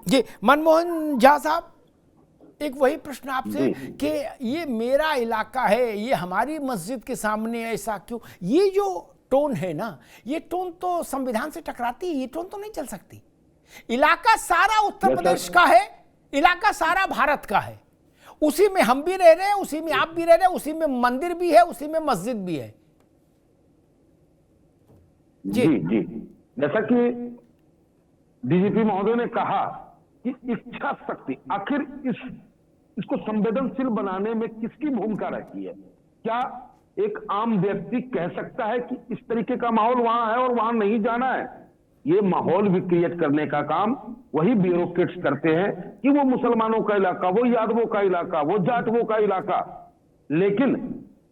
जी मनमोहन झा साहब, एक वही प्रश्न आपसे कि ये मेरा इलाका है, ये हमारी मस्जिद के सामने ऐसा क्यों, ये जो टोन है ना, ये टोन तो संविधान से टकराती है, ये टोन तो नहीं चल सकती। इलाका सारा उत्तर प्रदेश का है, इलाका सारा भारत का है, उसी में हम भी रह रहे हैं, उसी में आप भी रह रहे हैं, उसी में मंदिर भी है, उसी में मस्जिद भी है। जी जी, जैसा कि डीजीपी महोदय ने कहा कि इच्छा शक्ति, आखिर इसको संवेदनशील बनाने में किसकी भूमिका रहती है? क्या एक आम व्यक्ति कह सकता है कि इस तरीके का माहौल वहां है और वहां नहीं जाना है? ये माहौल भी क्रिएट करने का काम वही ब्यूरोक्रेट्स करते हैं कि वो मुसलमानों का इलाका, वो यादवों का इलाका, वो जाटवों का इलाका। लेकिन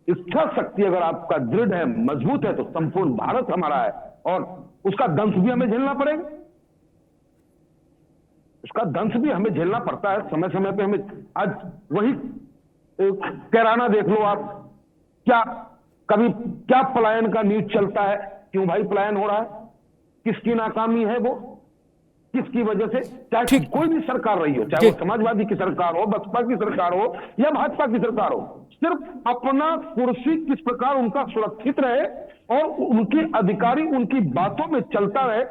इच्छा शक्ति अगर आपका दृढ़ है, मजबूत है, तो संपूर्ण भारत हमारा है और उसका दंश भी हमें झेलना पड़ेगा, उसका दंश भी हमें झेलना पड़ता है समय समय पे। हमें आज वही कैराना देख लो आप, क्या कभी क्या पलायन का न्यूज चलता है, क्यों भाई पलायन हो रहा है, किसकी नाकामी है, वो किसकी वजह से? चाहे कोई भी सरकार रही हो, चाहे वो समाजवादी की सरकार हो, बसपा की सरकार हो या भाजपा की सरकार हो, सिर्फ अपना कुर्सी किस प्रकार उनका सुरक्षित रहे और उनके अधिकारी उनकी बातों में चलता रहे,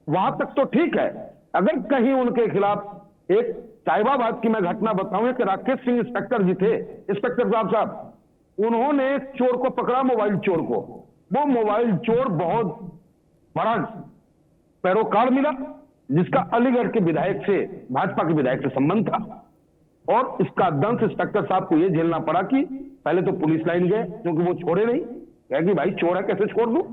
वहां तक तो ठीक है। अगर कहीं उनके खिलाफ, एक साहिबाबाद की मैं घटना बताऊं कि राकेश सिंह इंस्पेक्टर जी थे, इंस्पेक्टर साहब, उन्होंने एक चोर को पकड़ा, मोबाइल चोर को। वो मोबाइल चोर बहुत बड़ा पैरोकार मिला, जिसका अलीगढ़ के विधायक से, भाजपा के विधायक से संबंध था, और इसका दंश इंस्पेक्टर साहब को यह झेलना पड़ा कि पहले तो पुलिस लाइन गए, क्योंकि वो छोड़े नहीं, कहे कि भाई चोर है कैसे छोड़ दूं,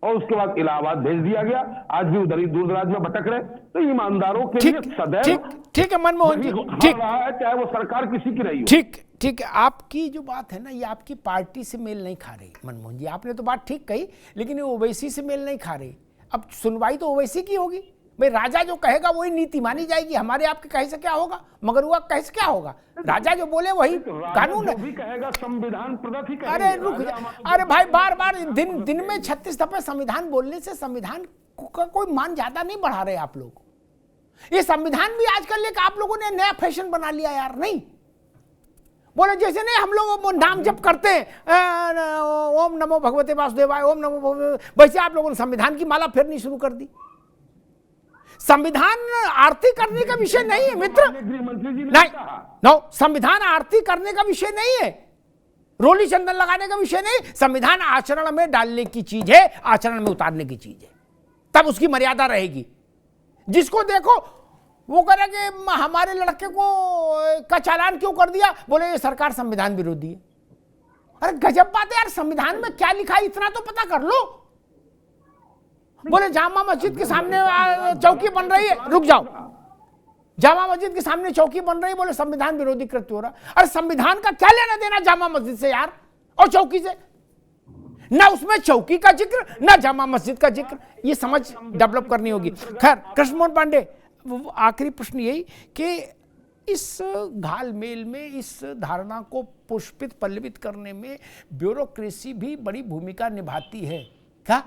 और उसके बाद इलाहाबाद भेज दिया गया। आज भी उधर ही दूर दराज में भटक रहे। तो ईमानदारों के लिए सदैव ठीक है मनमोहन जी, ठीक रहा है, चाहे वो सरकार किसी की रही हो। ठीक है, आपकी जो बात है ना, ये आपकी पार्टी से मेल नहीं खा रही मनमोहन जी, आपने तो बात ठीक कही, लेकिन ये ओवैसी से मेल नहीं खा रही। अब सुनवाई तो ओवैसी की होगी भाई, राजा जो कहेगा वही नीति मानी जाएगी, हमारे आपके कहे से क्या होगा, मगर हुआ कहे से क्या होगा, राजा जो बोले वही कानून है। कहेगा संविधान प्रदत्त ही कहेगा। अरे रुक, अरे भाई बार बार दिन में 36 दफे संविधान बोलने से संविधान का कोई मान ज्यादा नहीं बढ़ा रहे आप लोग। ये संविधान भी आजकल एक आप लोगों ने नया फैशन बना लिया यार, नहीं बोले जैसे नहीं हम लोग नाम जप करते हैं ओम नमो भगवते वासुदेवाय, ओम नमो भगवते, वैसे आप लोगों ने संविधान की माला फेरनी शुरू कर दी। संविधान आरती करने का विषय नहीं है मित्र, नहीं नो, संविधान आरती करने का विषय नहीं है, रोली चंदन लगाने का विषय नहीं। संविधान आचरण में डालने की चीज है, आचरण में उतारने की चीज है, तब उसकी मर्यादा रहेगी। जिसको देखो वो करे कि हमारे लड़के को का चालान क्यों कर दिया, बोले ये सरकार संविधान विरोधी है। अरे गजब बात है यार, संविधान में क्या लिखा है इतना तो पता कर लो। बोले जामा मस्जिद के सामने चौकी बन रही है, रुक जाओ, जामा मस्जिद के सामने चौकी बन रही है, बोले संविधान विरोधी कृत्य हो रहा। अरे संविधान का क्या लेना देना जामा मस्जिद से यार और चौकी से, ना उसमें चौकी का जिक्र ना जामा मस्जिद का जिक्र, ये समझ डेवलप करनी होगी। खैर कृष्ण मोहन पांडे, आखिरी प्रश्न यही कि इस घालमेल में, इस धारणा को पुष्पित पल्लवित करने में ब्यूरोक्रेसी भी बड़ी भूमिका निभाती है क्या,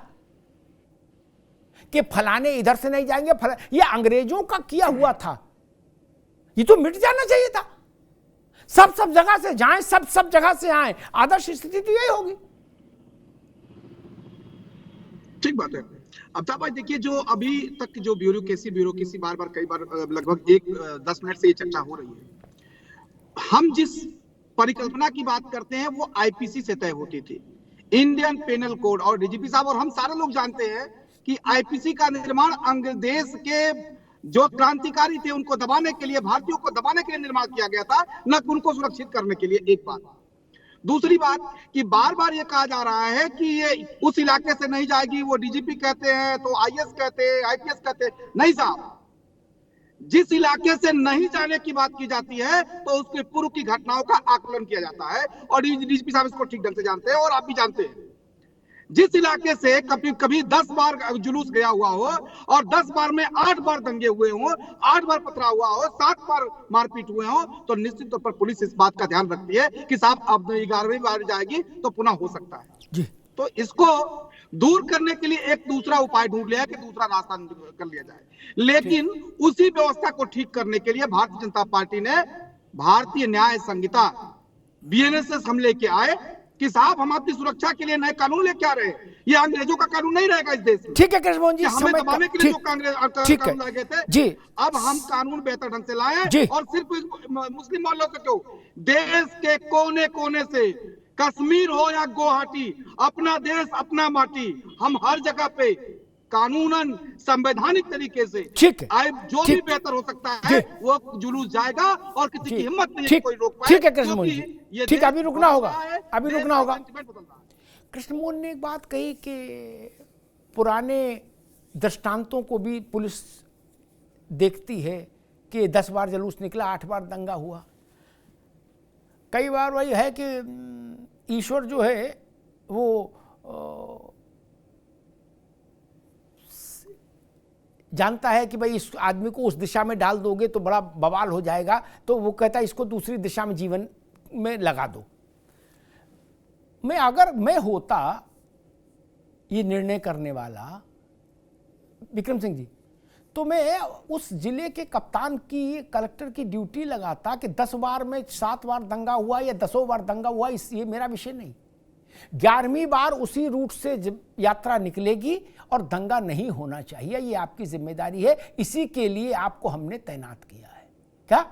कि फलाने इधर से नहीं जाएंगे, ये अंग्रेजों का किया हुआ था, ये तो मिट जाना चाहिए था। सब जगह से जाएं, सब जगह से आए, आदर्श स्थिति तो यही होगी। ठीक बात है। अब भाई देखिए, जो अभी तक जो ब्यूरोक्रेसी बार कई बार लगभग 10 मिनट से ये चर्चा हो रही है, हम जिस परिकल्पना की बात करते हैं वो आईपीसी से तय होती थी, इंडियन पेनल कोड, और डीजीपी साहब और हम सारे लोग जानते हैं कि आईपीसी का निर्माण अंग्रेज के जो क्रांतिकारी थे उनको दबाने के लिए, भारतीयों को दबाने के लिए निर्माण किया गया था, न कि उनको सुरक्षित करने के लिए। एक बात। दूसरी बात कि बार बार ये कहा जा रहा है कि ये उस इलाके से नहीं जाएगी, वो डीजीपी कहते हैं तो आईएएस कहते हैं, आईपीएस कहते हैं। नहीं साहब, जिस इलाके से नहीं जाने की बात की जाती है तो उसके पूर्व की घटनाओं का आकलन किया जाता है, और डीजीपी साहब इसको ठीक ढंग से जानते हैं और आप भी जानते हैं। जिस इलाके से कभी 10 बार जुलूस गया हुआ हो और 10 बार में 8 बार दंगे हुए हो, 8 बार पथराव हुआ हो, 7 बार मारपीट हुए हो, तो निश्चित तौर पर पुलिस इस बात का ध्यान रखती है कि साहब अब 11वीं बार जाएगी तो पुनः हो सकता है। जी तो इसको दूर करने के लिए एक दूसरा उपाय ढूंढ लिया कि दूसरा रास्ता कर लिया जाए, लेकिन उसी व्यवस्था को ठीक करने के लिए भारतीय जनता पार्टी ने भारतीय न्याय संहिता बीएनएस हम लेके आए कि साहब हम अपनी सुरक्षा के लिए नए कानून लेके आ रहे हैं। ये अंग्रेजों का कानून नहीं रहेगा इस देश में। ठीक है कृष्ण मोहन जी, हमें दबाने के लिए जो कानून लाए गए थे जी, अब हम कानून बेहतर ढंग से लाए, और सिर्फ मुस्लिम मोहल्लों से क्यों, देश के कोने कोने से, कश्मीर हो या गुवाहाटी, अपना देश अपना माटी, हम हर जगह पे कानूनन संवैधानिक तरीके से ठीक है, जो भी बेहतर हो सकता है वो जुलूस जाएगा और किसी की हिम्मत नहीं है कोई रोक पाए। ठीक है कृष्ण मोहन जी, ठीक है, अभी रुकना होगा, अभी रुकना होगा। कृष्ण मोहन ने एक बात कही कि पुराने दृष्टांतों को भी पुलिस देखती है कि 10 बार जुलूस निकला, 8 बार दंगा हुआ। कई बार वही है कि ईश्वर जो है वो जानता है कि भाई इस आदमी को उस दिशा में डाल दोगे तो बड़ा बवाल हो जाएगा, तो वो कहता है इसको दूसरी दिशा में जीवन में लगा दो। अगर मैं होता ये निर्णय करने वाला विक्रम सिंह जी, तो मैं उस जिले के कप्तान की, कलेक्टर की ड्यूटी लगाता कि 10 बार में 7 बार दंगा हुआ या 10 बार दंगा हुआ, ये मेरा विषय नहीं। 11वीं बार उसी रूट से यात्रा निकलेगी और दंगा नहीं होना चाहिए, ये आपकी जिम्मेदारी है, इसी के लिए आपको हमने तैनात किया है। क्या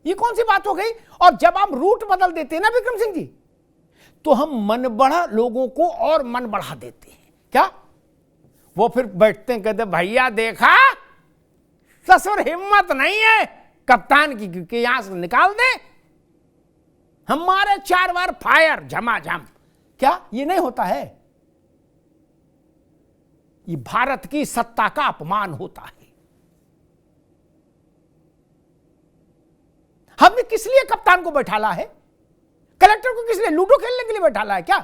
ये कौन सी बात हो गई? और जब हम रूट बदल देते हैं ना विक्रम सिंह जी, तो हम मन बढ़ा लोगों को और मन बढ़ा देते हैं। क्या वो फिर बैठते हैं, कहते भैया देखा ससुर हिम्मत नहीं है कप्तान की कि यहां से निकाल दे, हमारे 4 बार फायर झमाझम। क्या ये नहीं होता है? ये भारत की सत्ता का अपमान होता है। हमने किस लिए कप्तान को बैठाला है? कलेक्टर को किस लिए? लूडो खेलने के लिए बैठाला है क्या?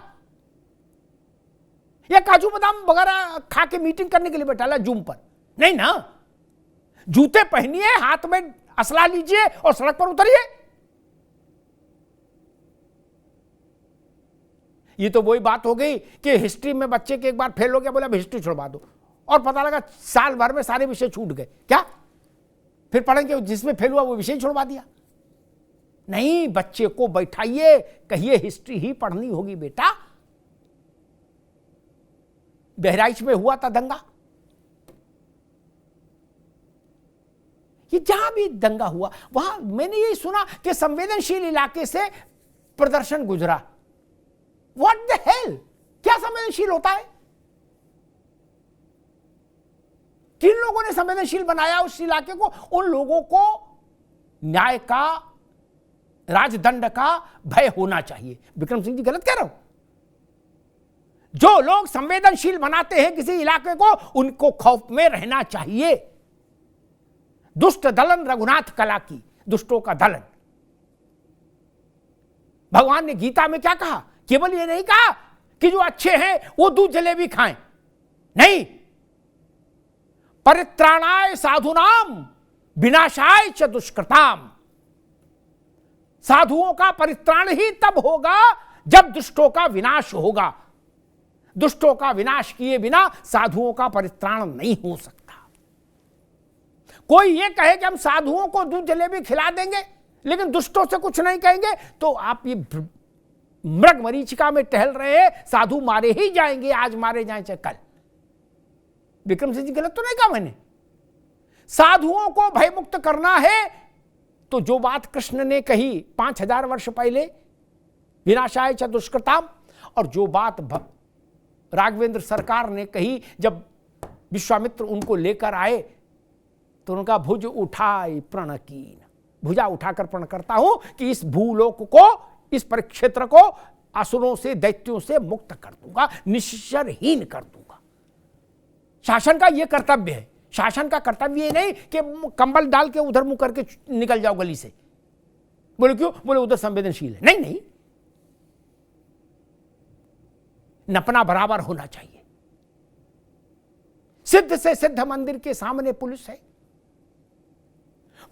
या काजू बादाम वगैरह खा के मीटिंग करने के लिए बैठाला जूम पर? नहीं ना। जूते पहनिए, हाथ में असला लीजिए और सड़क पर उतरिए। ये तो वही बात हो गई कि हिस्ट्री में बच्चे के एक बार फेल हो गया, बोला हिस्ट्री छुड़वा दो, और पता लगा साल भर में सारे विषय छूट गए। क्या फिर पढ़ेंगे? जिसमें फेल हुआ वो विषय छुड़वा दिया? नहीं, बच्चे को बैठाइए, कहिए हिस्ट्री ही पढ़नी होगी बेटा। बहराइच में हुआ था दंगा, ये जहां भी दंगा हुआ वहां मैंने यही सुना कि संवेदनशील इलाके से प्रदर्शन गुजरा। What the hell? क्या संवेदनशील होता है? किन लोगों ने संवेदनशील बनाया उस इलाके को? उन लोगों को न्याय का, राजदंड का भय होना चाहिए। विक्रम सिंह जी गलत कह रहा हूं? जो लोग संवेदनशील बनाते हैं किसी इलाके को, उनको खौफ में रहना चाहिए। दुष्ट दलन रघुनाथ कला की, दुष्टों का दलन। भगवान ने गीता में क्या कहा? केवल ये नहीं कहा कि जो अच्छे हैं वो दूध जलेबी खाएं, नहीं, परित्राणाय साधुनाम विनाशाय च दुष्कृताम। साधुओं का परित्राण ही तब होगा जब दुष्टों का विनाश होगा। दुष्टों का विनाश किए बिना साधुओं का परित्राण नहीं हो सकता। कोई ये कहे कि हम साधुओं को दूध जलेबी खिला देंगे लेकिन दुष्टों से कुछ नहीं कहेंगे, तो आप ये मृग मरीचिका में टहल रहे हैं। साधु मारे ही जाएंगे, आज मारे जाए चाहे कल। विक्रम सिंह जी गलत तो नहीं कहा मैंने? साधुओं को भयमुक्त करना है तो जो बात कृष्ण ने कही 5000 वर्ष पहले, विनाशाय च दुष्कृताम, और जो बात राघवेंद्र सरकार ने कही जब विश्वामित्र उनको लेकर आए, तो उनका भुज उठाई प्रण कीन, भुजा उठाकर प्रण करता हूं कि इस भूलोक को, इस परिक्षेत्र को असुरों से, दैत्यों से मुक्त कर दूंगा, निश्चरहीन कर दूंगा। शासन का यह कर्तव्य है। शासन का कर्तव्य ये नहीं कि कंबल डाल के उधर मुंह करके निकल जाओ गली से। बोले क्यों? बोले उधर संवेदनशील है। नहीं नहीं, नपना बराबर होना चाहिए। सिद्ध से सिद्ध मंदिर के सामने पुलिस है,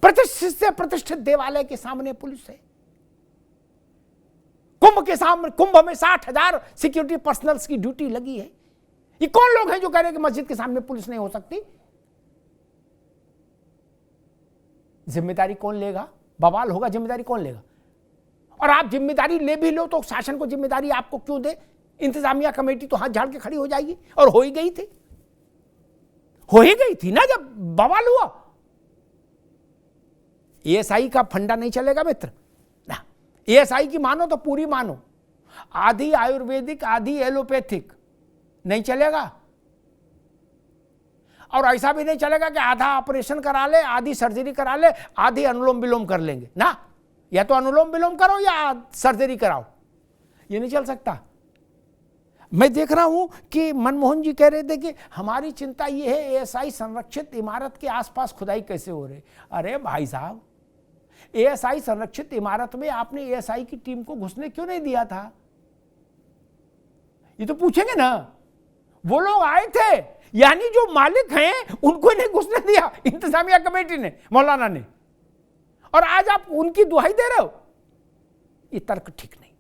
प्रतिष्ठित से प्रतिष्ठित देवालय के सामने पुलिस है। कुंभ में 60,000 सिक्योरिटी पर्सनल्स की ड्यूटी लगी है। ये कौन लोग हैं जो कह रहे हैं कि मस्जिद के सामने पुलिस नहीं हो सकती? जिम्मेदारी कौन लेगा? बवाल होगा, जिम्मेदारी कौन लेगा? और आप जिम्मेदारी ले भी लो तो शासन को जिम्मेदारी आपको क्यों दे? इंतजामिया कमेटी तो हाथ झाड़ के खड़ी हो जाएगी, और हो ही गई थी ना जब बवाल हुआ। एएसआई का फंडा नहीं चलेगा मित्र ना। एएसआई की मानो तो पूरी मानो, आधी आयुर्वेदिक आधी एलोपैथिक नहीं चलेगा। और ऐसा भी नहीं चलेगा कि आधा ऑपरेशन करा ले, आधी सर्जरी करा ले, आधी अनुलोम विलोम कर लेंगे ना। या तो अनुलोम विलोम करो या सर्जरी कराओ, ये नहीं चल सकता। मैं देख रहा हूं कि मनमोहन जी कह रहे थे कि हमारी चिंता ये है एएसआई संरक्षित इमारत के आसपास खुदाई कैसे हो रही। अरे भाई साहब, एएसआई संरक्षित इमारत में आपने एएसआई की टीम को घुसने क्यों नहीं दिया था? ये तो पूछेंगे ना। वो लोग आए थे, यानी जो मालिक हैं उनको नहीं घुसने दिया इंतजामिया कमेटी ने, मौलाना ने, और आज आप उनकी दुहाई दे रहे हो। ये तर्क ठीक नहीं।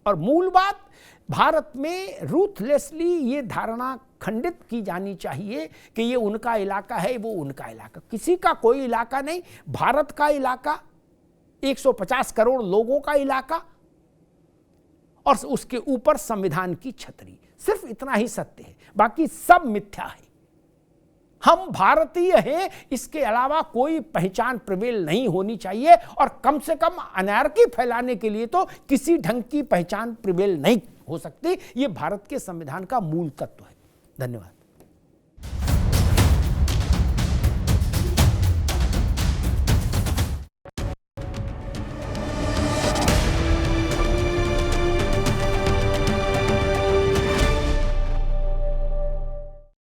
और मूल बात, भारत में रूथलेसली ये धारणा खंडित की जानी चाहिए कि ये उनका इलाका है, वो उनका इलाका। किसी का कोई इलाका नहीं, भारत का इलाका, 150 करोड़ लोगों का इलाका, और उसके ऊपर संविधान की छतरी। सिर्फ इतना ही सत्य है, बाकी सब मिथ्या है। हम भारतीय हैं, इसके अलावा कोई पहचान प्रिवेल नहीं होनी चाहिए, और कम से कम अनारकी फैलाने के लिए तो किसी ढंग की पहचान प्रिवेल नहीं हो सकती। ये भारत के संविधान का मूल तत्व है। धन्यवाद।